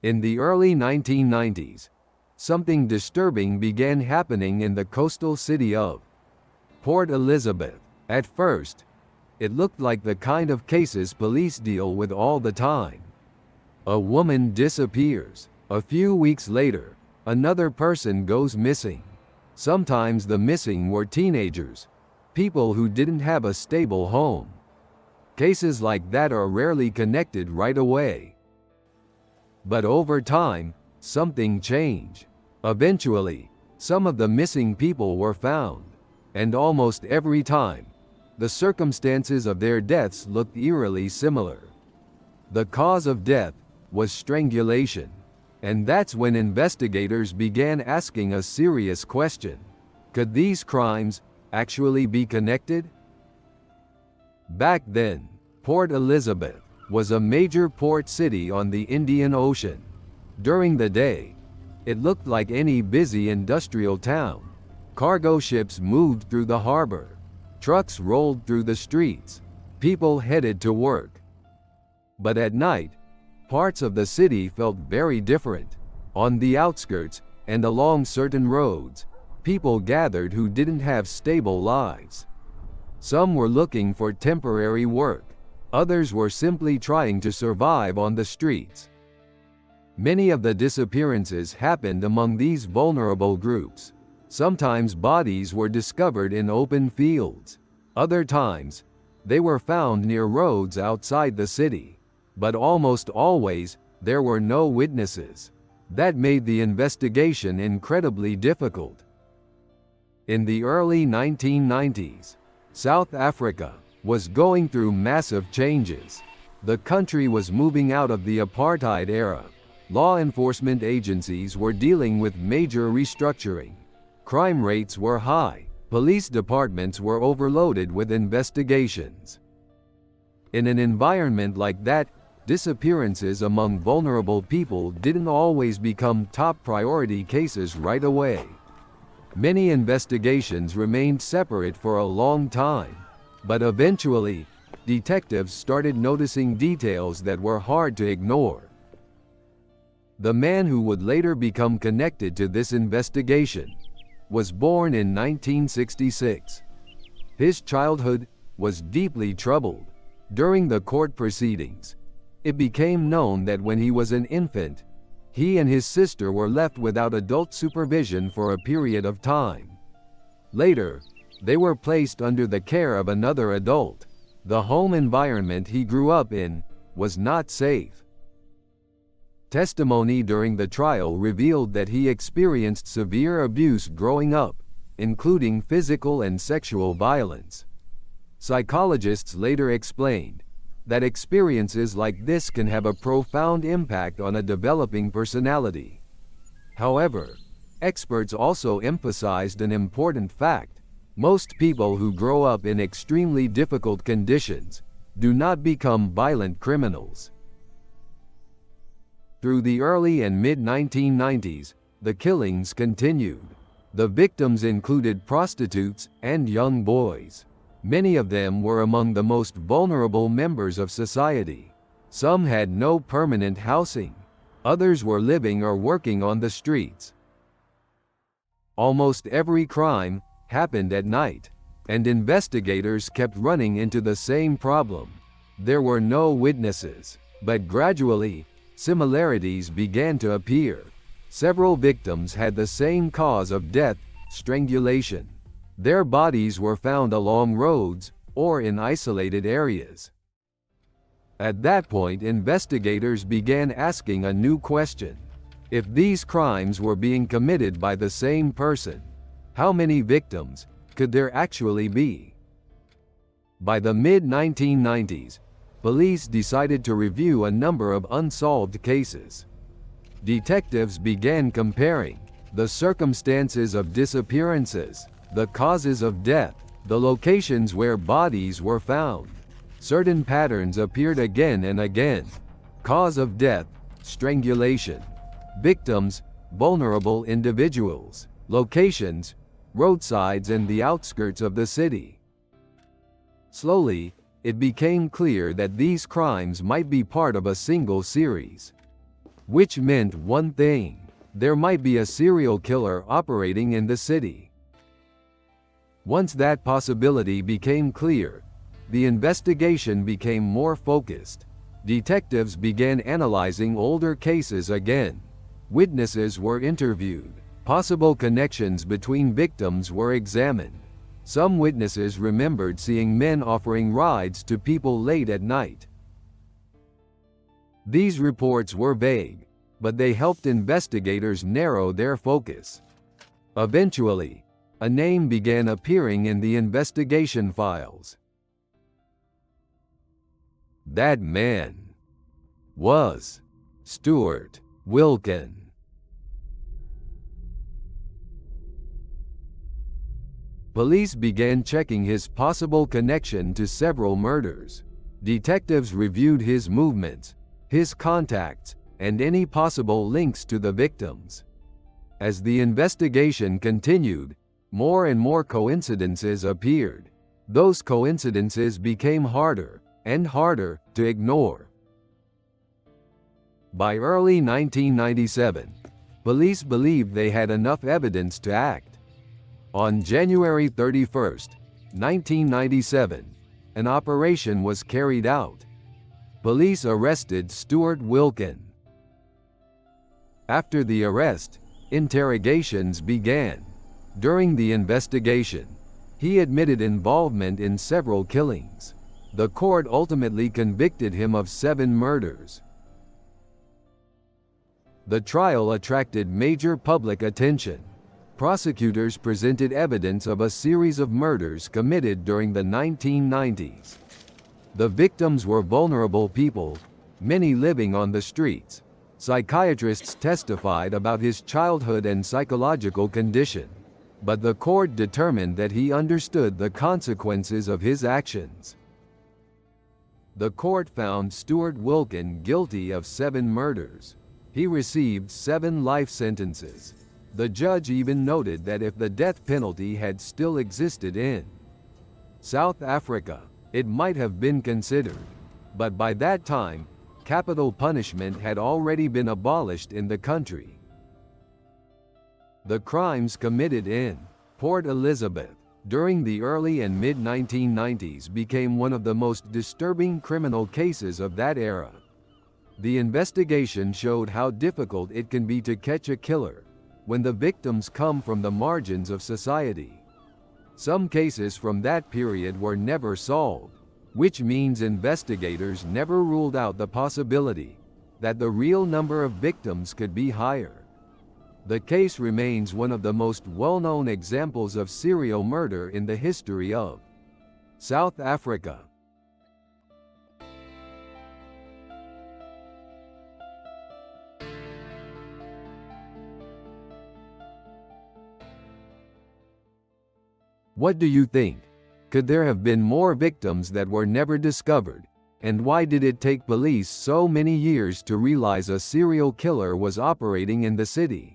In the early 1990s, something disturbing began happening in the coastal city of Port Elizabeth. At first, it looked like the kind of cases police deal with all the time. A woman disappears. A few weeks later, another person goes missing. Sometimes the missing were teenagers, people who didn't have a stable home. Cases like that are rarely connected right away. But over time, something changed. Eventually, some of the missing people were found, and almost every time, the circumstances of their deaths looked eerily similar. The cause of death was strangulation, and that's when investigators began asking a serious question. Could these crimes actually be connected? Back then, Port Elizabeth was a major port city on the Indian Ocean. During the day, it looked like any busy industrial town. Cargo ships moved through the harbor. Trucks rolled through the streets. People headed to work. But at night, parts of the city felt very different. On the outskirts and along certain roads, people gathered who didn't have stable lives. Some were looking for temporary work. Others were simply trying to survive on the streets. Many of the disappearances happened among these vulnerable groups. Sometimes bodies were discovered in open fields. Other times, they were found near roads outside the city. But almost always, there were no witnesses. That made the investigation incredibly difficult. In the early 1990s, South Africa was going through massive changes. The country was moving out of the apartheid era. Law enforcement agencies were dealing with major restructuring. Crime rates were high. Police departments were overloaded with investigations. In an environment like that, disappearances among vulnerable people didn't always become top priority cases right away. Many investigations remained separate for a long time. But eventually, detectives started noticing details that were hard to ignore. The man who would later become connected to this investigation was born in 1966. His childhood was deeply troubled. During the court proceedings, it became known that when he was an infant, he and his sister were left without adult supervision for a period of time. Later, they were placed under the care of another adult. The home environment he grew up in was not safe. Testimony during the trial revealed that he experienced severe abuse growing up, including physical and sexual violence. Psychologists later explained that experiences like this can have a profound impact on a developing personality. However, experts also emphasized an important fact. Most people who grow up in extremely difficult conditions do not become violent criminals. Through the early and mid-1990s, the killings continued. The victims included prostitutes and young boys. Many of them were among the most vulnerable members of society. Some had no permanent housing. Others were living or working on the streets. Almost every crime happened at night, and investigators kept running into the same problem. There were no witnesses, but gradually, similarities began to appear. Several victims had the same cause of death, strangulation. Their bodies were found along roads or in isolated areas. At that point, investigators began asking a new question. If these crimes were being committed by the same person, how many victims could there actually be? By the mid-1990s, police decided to review a number of unsolved cases. Detectives began comparing the circumstances of disappearances, the causes of death, the locations where bodies were found. Certain patterns appeared again and again. Cause of death, strangulation. Victims, vulnerable individuals. Locations, roadsides and the outskirts of the city. Slowly, it became clear that these crimes might be part of a single series. which meant one thing: there might be a serial killer operating in the city. Once that possibility became clear, the investigation became more focused. Detectives began analyzing older cases again. Witnesses were interviewed. Possible connections between victims were examined. Some witnesses remembered seeing men offering rides to people late at night. These reports were vague, but they helped investigators narrow their focus. Eventually, a name began appearing in the investigation files. That man was Stuart Wilkin. Police began checking his possible connection to several murders. Detectives reviewed his movements, his contacts, and any possible links to the victims. As the investigation continued, more and more coincidences appeared. Those coincidences became harder and harder to ignore. By early 1997, police believed they had enough evidence to act. On January 31, 1997, an operation was carried out. Police arrested Stuart Wilkin. After the arrest, interrogations began. During the investigation, he admitted involvement in several killings. The court ultimately convicted him of 7 murders. The trial attracted major public attention. Prosecutors presented evidence of a series of murders committed during the 1990s. The victims were vulnerable people, many living on the streets. Psychiatrists testified about his childhood and psychological condition, but the court determined that he understood the consequences of his actions. The court found Stuart Wilkin guilty of 7 murders. He received 7 life sentences. The judge even noted that if the death penalty had still existed in South Africa, it might have been considered. But by that time, capital punishment had already been abolished in the country. The crimes committed in Port Elizabeth during the early and mid-1990s became one of the most disturbing criminal cases of that era. The investigation showed how difficult it can be to catch a killer when the victims come from the margins of society. Some cases from that period were never solved, which means investigators never ruled out the possibility that the real number of victims could be higher. The case remains one of the most well-known examples of serial murder in the history of South Africa. What do you think? Could there have been more victims that were never discovered? And why did it take police so many years to realize a serial killer was operating in the city?